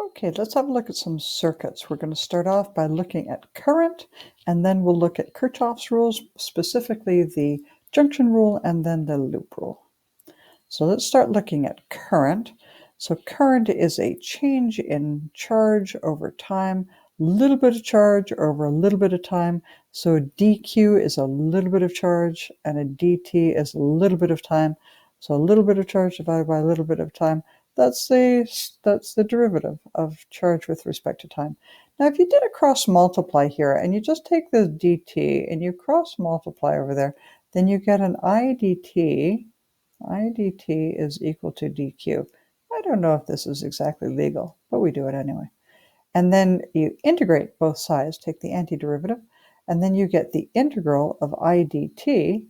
Okay, let's have a look at some circuits. We're going to start off by looking at current, and then we'll look at Kirchhoffs rules, specifically the junction rule and then the loop rule. So let's start looking at current. So current is a change in charge over time, little bit of charge over a little bit of time. So dq is a little bit of charge and a dt is a little bit of time. So a little bit of charge divided by a little bit of time. That's the derivative of charge with respect to time. Now, if you did a cross multiply here and you just take the dt and you cross multiply over there, then you get an idt. idt is equal to dq. I don't know if this is exactly legal, but we do it anyway. And then you integrate both sides, take the antiderivative, and then you get the integral of idt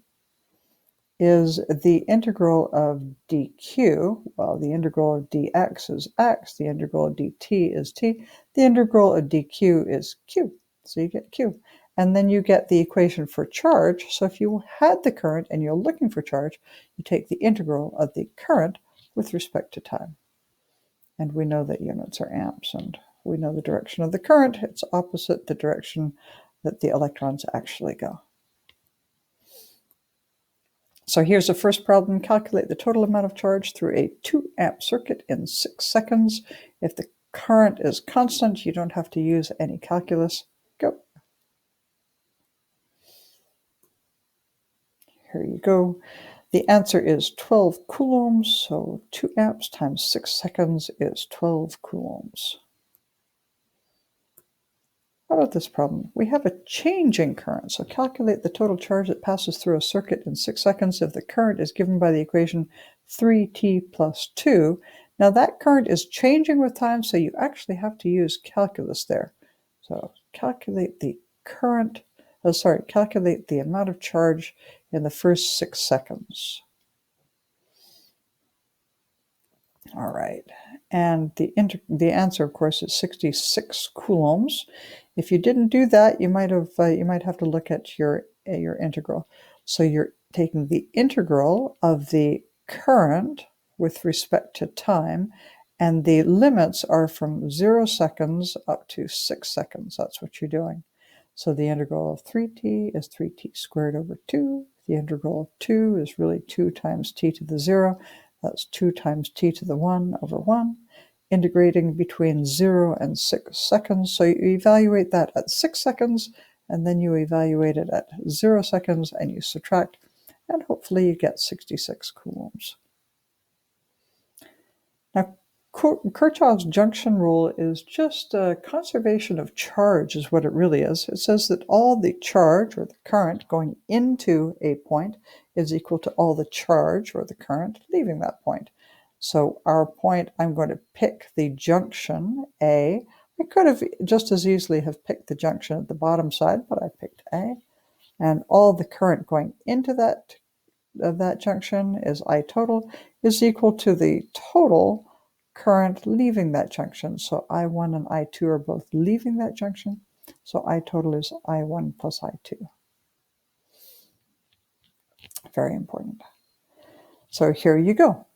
is the integral of dq. Well, the integral of dx is x, the integral of dt is t, the integral of dq is q. So you get q. And then you get the equation for charge. So if you had the current and you're looking for charge, you take the integral of the current with respect to time. And we know that units are amps, and we know the direction of the current. It's opposite the direction that the electrons actually go. So here's the first problem. Calculate the total amount of charge through a 2-amp circuit in 6 seconds. If the current is constant, you don't have to use any calculus. Go. Here you go. The answer is 12 coulombs, so 2 amps times 6 seconds is 12 coulombs. How about this problem? We have a change in current, so calculate the total charge that passes through a circuit in 6 seconds if the current is given by the equation 3t plus 2. Now that current is changing with time, so you actually have to use calculus there. So calculate the calculate the amount of charge in the first 6 seconds. All right, and the answer, of course, is 66 coulombs. If you didn't do that, you might have to look at your integral. So you're taking the integral of the current with respect to time, and the limits are from 0 seconds up to 6 seconds. That's what you're doing. So the integral of 3t is 3t squared over 2. The integral of 2 is really 2 times t to the 0. That's 2 times t to the 1 over 1, integrating between 0 and 6 seconds. So you evaluate that at 6 seconds, and then you evaluate it at 0 seconds, and you subtract, and hopefully you get 66 coulombs. Now, Kirchhoffs junction rule is just a conservation of charge is what it really is. It says that all the charge or the current going into a point is equal to all the charge or the current leaving that point. So our point, I'm going to pick the junction A. I could have just as easily have picked the junction at the bottom side, but I picked A. And all the current going into that junction is I total is equal to the total current leaving that junction. So I1 and I2 are both leaving that junction. So I total is I1 plus I2. Very important. So here you go.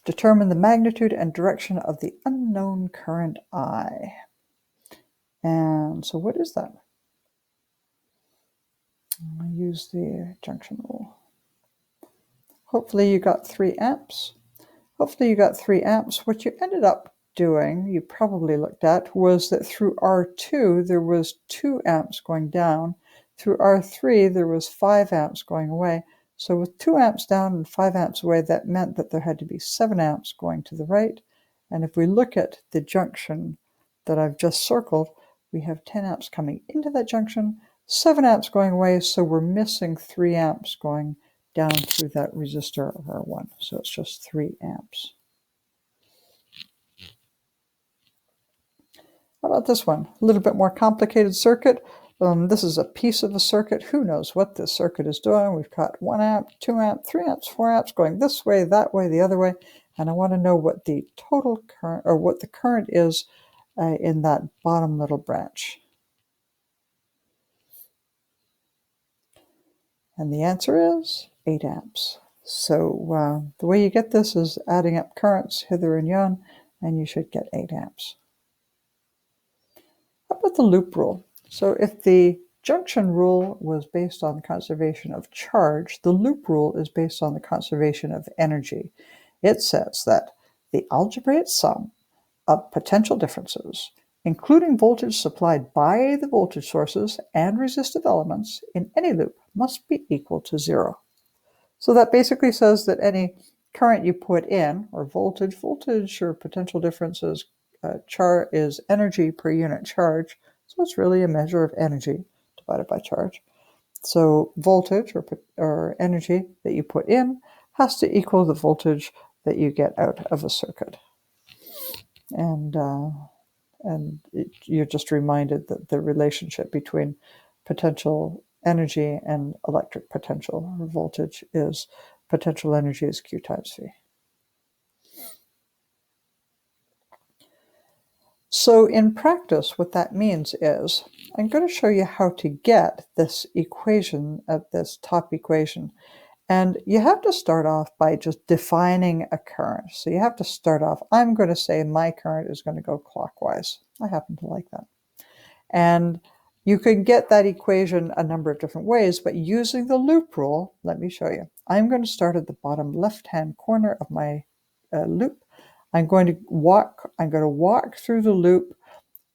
Determine the magnitude and direction of the unknown current I. And so what is that? I'll use the junction rule. Hopefully you got 3 amps. Hopefully you got 3 amps. What you ended up doing, you probably looked at, was that through R2 there was 2 amps going down. Through R3 there was 5 amps going away. So with 2 amps down and 5 amps away, that meant that there had to be 7 amps going to the right. And if we look at the junction that I've just circled, we have 10 amps coming into that junction, 7 amps going away, so we're missing 3 amps going down through that resistor of R1. So it's just 3 amps. How about this one? A little bit more complicated circuit. This is a piece of a circuit. Who knows what this circuit is doing? We've got 1 amp, 2 amp, 3 amps, 4 amps going this way, that way, the other way. And I want to know what the total current, or what the current is in that bottom little branch. And the answer is 8 amps. So the way you get this is adding up currents hither and yon, and you should get 8 amps. about the loop rule? So if the junction rule was based on the conservation of charge, the loop rule is based on the conservation of energy. It says that the algebraic sum of potential differences, including voltage supplied by the voltage sources and resistive elements in any loop, must be equal to 0. So that basically says that any current you put in, or voltage or potential differences, char is energy per unit charge. So it's really a measure of energy divided by charge. So voltage or energy that you put in has to equal the voltage that you get out of a circuit. And you're just reminded that the relationship between potential energy and electric potential or voltage is potential energy is Q times V. So in practice, what that means is I'm going to show you how to get this equation at this top equation. And you have to start off by just defining a current. So you have to start off, I'm going to say my current is going to go clockwise. I happen to like that. And you can get that equation a number of different ways, but using the loop rule, let me show you. I'm going to start at the bottom left-hand corner of my loop. I'm going to walk through the loop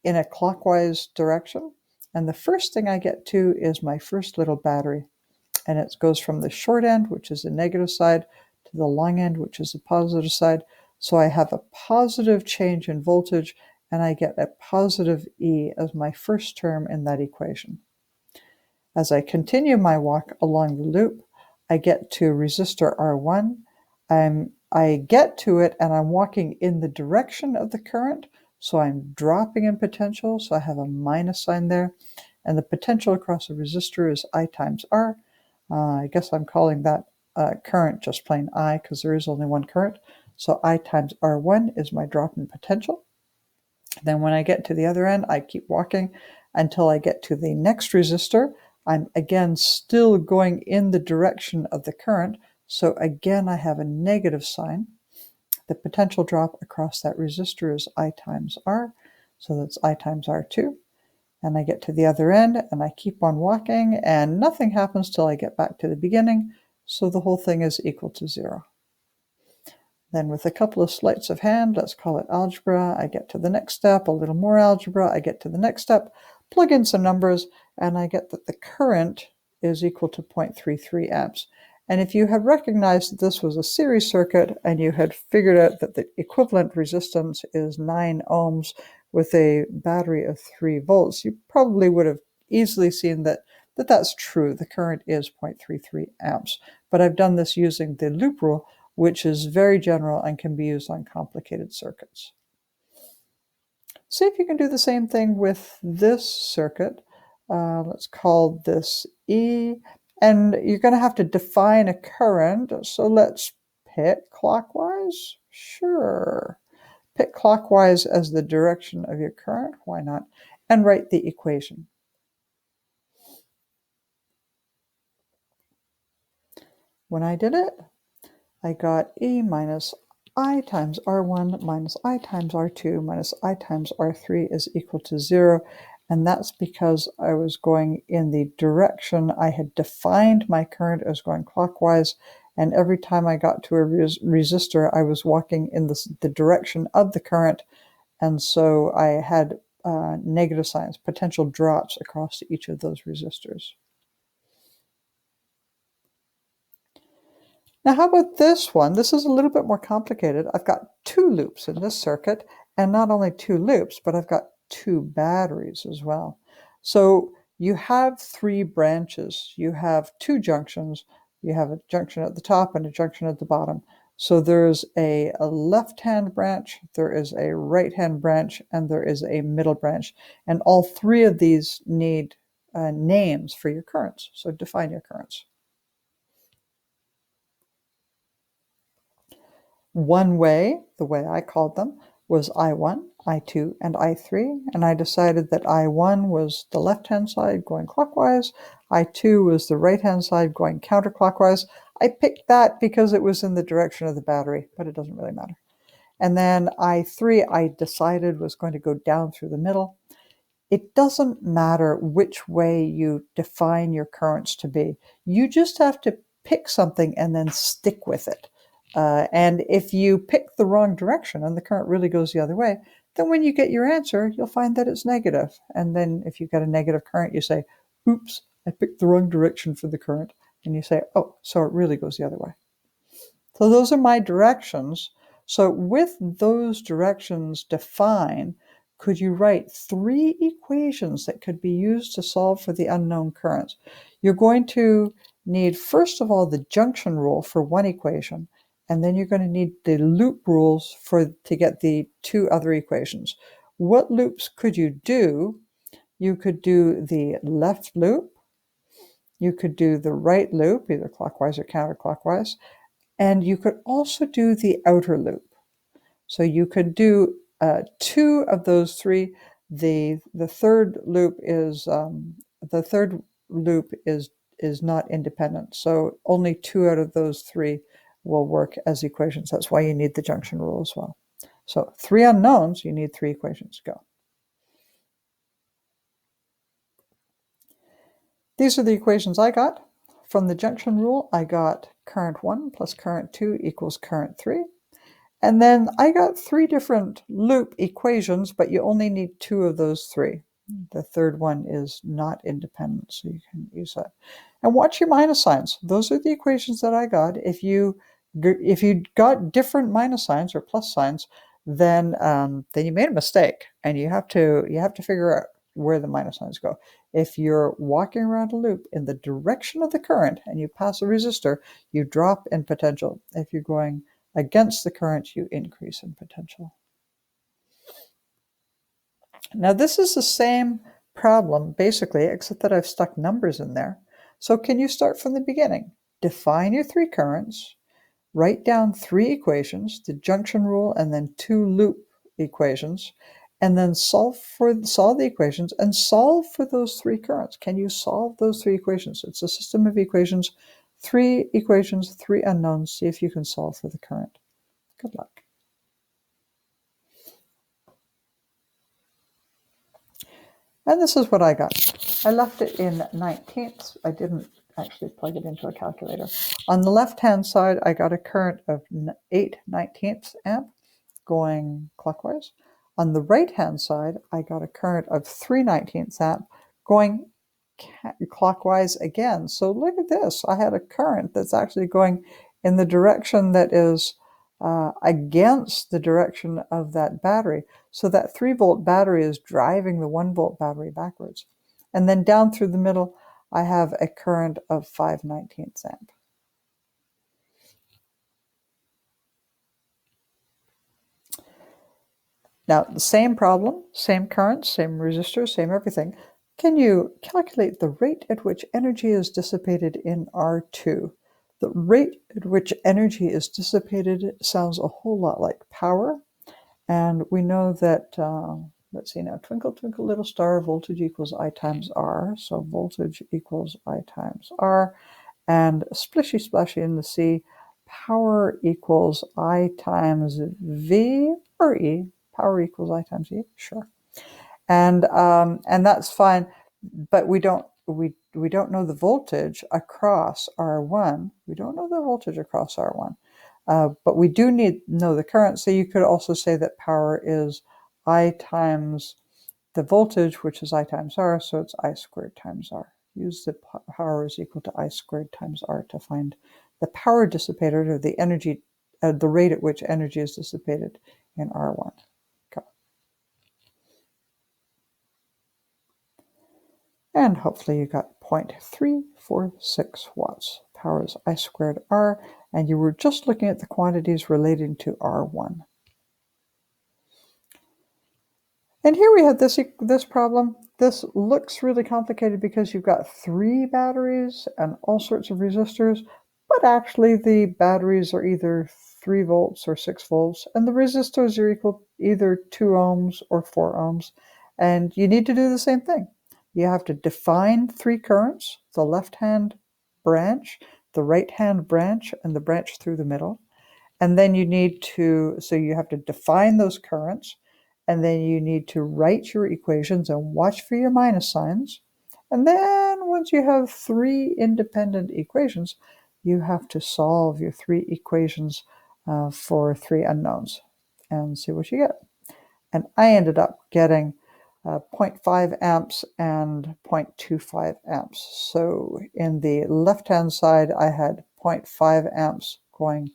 in a clockwise direction. And the first thing I get to is my first little battery. And it goes from the short end, which is the negative side, to the long end, which is the positive side. So I have a positive change in voltage, and I get a positive E as my first term in that equation. As I continue my walk along the loop, I get to resistor R1. I get to it, and I'm walking in the direction of the current, so I'm dropping in potential, so I have a minus sign there. And the potential across a resistor is I times R. I guess I'm calling that current just plain I, because there is only one current. So I times R1 is my drop in potential. Then when I get to the other end, I keep walking until I get to the next resistor. I'm again still going in the direction of the current. So again, I have a negative sign. The potential drop across that resistor is I times R. So that's I times R2. And I get to the other end, and I keep on walking, and nothing happens till I get back to the beginning, so the whole thing is equal to 0. Then with a couple of sleights of hand, let's call it algebra, I get to the next step, a little more algebra, I get to the next step, plug in some numbers, and I get that the current is equal to 0.33 amps. And if you had recognized that this was a series circuit and you had figured out that the equivalent resistance is 9 ohms with a battery of 3 volts, you probably would have easily seen that that's true. The current is 0.33 amps. But I've done this using the loop rule, which is very general and can be used on complicated circuits. See if you can do the same thing with this circuit. Let's call this E. And you're going to have to define a current. So let's pick clockwise. Sure. Pick clockwise as the direction of your current. Why not? And write the equation. When I did it, I got E minus I times R1 minus I times R2 minus I times R3 is equal to 0. And that's because I was going in the direction I had defined my current as going clockwise. And every time I got to a resistor, I was walking in the direction of the current. And so I had negative signs, potential drops across each of those resistors. Now, how about this one? This is a little bit more complicated. I've got 2 loops in this circuit, and not only 2 loops, but I've got 2 batteries as well. So you have 3 branches. You have 2 junctions. You have a junction at the top and a junction at the bottom. So there's a left-hand branch, there is a right-hand branch, and there is a middle branch. And all 3 of these need names for your currents. So define your currents. One way, the way I called them, was I1, I2, and I3, and I decided that I1 was the left-hand side going clockwise, I2 was the right-hand side going counterclockwise. I picked that because it was in the direction of the battery, but it doesn't really matter. And then I3, I decided was going to go down through the middle. it doesn't matter which way you define your currents to be. You just have to pick something and then stick with it. And if you pick the wrong direction and the current really goes the other way, then when you get your answer, you'll find that it's negative. And then if you've got a negative current, you say, oops, I picked the wrong direction for the current. And you say, oh, so it really goes the other way. So those are my directions. So with those directions defined, could you write 3 equations that could be used to solve for the unknown currents? You're going to need, first of all, the junction rule for one equation, and then you're going to need the loop rules to get the 2 other equations. What loops could you do? You could do the left loop. You could do the right loop, either clockwise or counterclockwise. And you could also do the outer loop. So you could do 2 of those 3. The third loop is not independent. So only 2 out of those 3 will work as equations. That's why you need the junction rule as well. So 3 unknowns, you need 3 equations. Go. These are the equations I got. From the junction rule, I got current 1 plus current 2 equals current 3. And then I got 3 different loop equations, but you only need 2 of those 3. The third one is not independent, so you can use that. And watch your minus signs. Those are the equations that I got. If you got different minus signs or plus signs, then you made a mistake, and you have to figure out where the minus signs go. If you're walking around a loop in the direction of the current and you pass a resistor, you drop in potential. If you're going against the current, you increase in potential. Now this is the same problem basically, except that I've stuck numbers in there. So can you start from the beginning? Define your 3 currents, write down 3 equations, the junction rule and then 2 loop equations, and then solve the equations and solve for those 3 currents. Can you solve those 3 equations? It's a system of equations, 3 equations, 3 unknowns. See if you can solve for the current. Good luck. And this is what I got. I left it in 19ths. I didn't actually plug it into a calculator. On the left-hand side, I got a current of 8/19 amp going clockwise. On the right-hand side, I got a current of 3/19 amp going clockwise again. So look at this. I had a current that's actually going in the direction that is against the direction of that battery. So that 3-volt battery is driving the 1-volt battery backwards. And then down through the middle, I have a current of 5/19 amp. Now, the same problem, same current, same resistor, same everything. Can you calculate the rate at which energy is dissipated in R2? The rate at which energy is dissipated sounds a whole lot like power. And we know that, let's see now, twinkle, twinkle, little star, voltage equals I times R. So voltage equals I times R. And splishy splashy in the sea, power equals I times V or E. Power equals I times E, sure. And that's fine, but we don't know the voltage across R1. We don't know the voltage across R1. But we do know the current, so you could also say that power is I times the voltage, which is I times R, so it's I squared times R. Use the power is equal to I squared times R to find the power dissipated, or the energy, the rate at which energy is dissipated in R1. Okay. And hopefully you got 0.346 watts. Power is I squared R, and you were just looking at the quantities relating to R1. And here we have this problem. This looks really complicated because you've got 3 batteries and all sorts of resistors, but actually the batteries are either 3 volts or 6 volts, and the resistors are equal either 2 ohms or 4 ohms. And you need to do the same thing. You have to define 3 currents, the left-hand branch, the right-hand branch, and the branch through the middle. And then you have to define those currents, and then you need to write your equations and watch for your minus signs. And then once you have 3 independent equations, you have to solve your 3 equations for 3 unknowns and see what you get. And I ended up getting 0.5 amps and 0.25 amps. So in the left-hand side, I had 0.5 amps going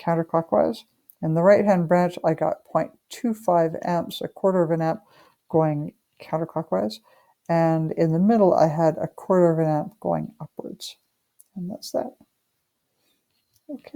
counterclockwise. In the right-hand branch, I got 0.25 amps, a quarter of an amp, going counterclockwise. And in the middle, I had a quarter of an amp going upwards. And that's that. Okay.